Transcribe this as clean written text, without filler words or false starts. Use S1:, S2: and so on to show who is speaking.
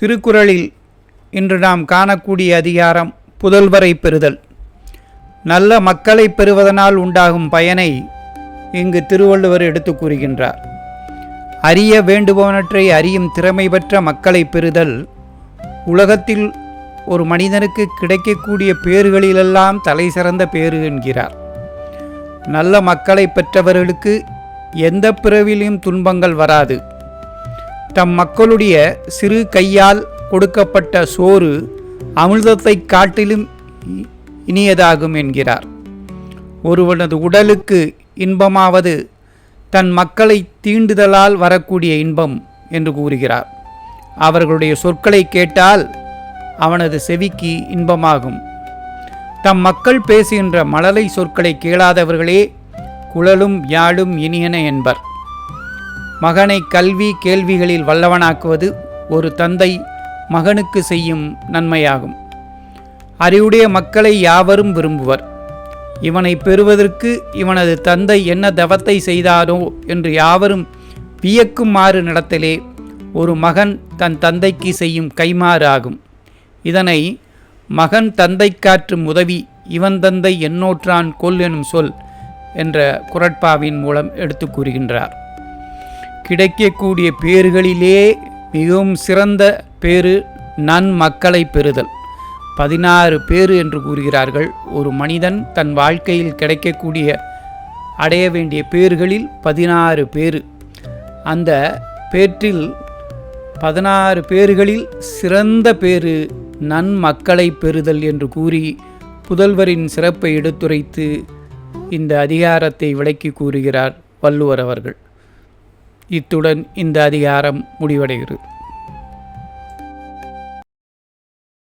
S1: திருக்குறளில் இன்று நாம் காணக்கூடிய அதிகாரம் புதல்வரை பெறுதல். நல்ல மக்களை பெறுவதனால் உண்டாகும் பயனை இங்கு திருவள்ளுவர் எடுத்து கூறுகின்றார். அறிய வேண்டுபவனற்றை அறியும் திறமை பெற்ற மக்களை பெறுதல் உலகத்தில் ஒரு மனிதனுக்கு கிடைக்கக்கூடிய பேறுகளிலெல்லாம் தலை சிறந்த பேறு என்கிறார். நல்ல மக்களை பெற்றவர்களுக்கு எந்த பிறவிலும் துன்பங்கள் வராது. தம் மக்களுடைய சிறு கையால் கொடுக்கப்பட்ட சோறு அமிர்தத்தை காட்டிலும் இனியதாகும் என்கிறார். ஒருவனது உடலுக்கு இன்பமாவது தன் மக்களை தீண்டுதலால் வரக்கூடிய இன்பம் என்று கூறுகிறார். அவர்களுடைய சொற்களை கேட்டால் அவனது செவிக்கு இன்பமாகும். தம் மக்கள் பேசுகின்ற மழலை சொற்களை கேளாதவர்களே குழலும் யாழும் இனியன என்பர். மகனை கல்வி கேள்விகளில் வல்லவனாக்குவது ஒரு தந்தை மகனுக்கு செய்யும் நன்மையாகும். அறிவுடைய மக்களை யாவரும் விரும்புவர். இவனை பெறுவதற்கு இவனது தந்தை என்ன தவத்தை செய்தானோ என்று யாவரும் வியக்குமாறு நடத்தலே ஒரு மகன் தன் தந்தைக்கு செய்யும் கைமாறு ஆகும். இதனை மகன் தந்தை காற்றும் உதவி இவன் தந்தை என்னோற்றான் கொல் எனும் சொல் என்ற குறட்பாவின் மூலம் எடுத்து கூறுகின்றார். கிடைக்கக்கூடிய பேறுகளிலே மிகவும் சிறந்த பேறு நன்மக்களை பெறுதல். 16 பேறு என்று கூறுகிறார்கள். ஒரு மனிதன் தன் வாழ்க்கையில் கிடைக்கக்கூடிய அடைய வேண்டிய பேறுகளில் 16 பேறு. அந்த பேற்றில் 16 பேறுகளில் சிறந்த பேறு நன்மக்களை பெறுதல் என்று கூறி புதல்வரின் சிறப்பை எடுத்துரைத்து இந்த அதிகாரத்தை விளக்கி கூறுகிறார் வள்ளுவர் அவர்கள். இத்துடன் இந்த அதிகாரம் முடிவடைகிறது.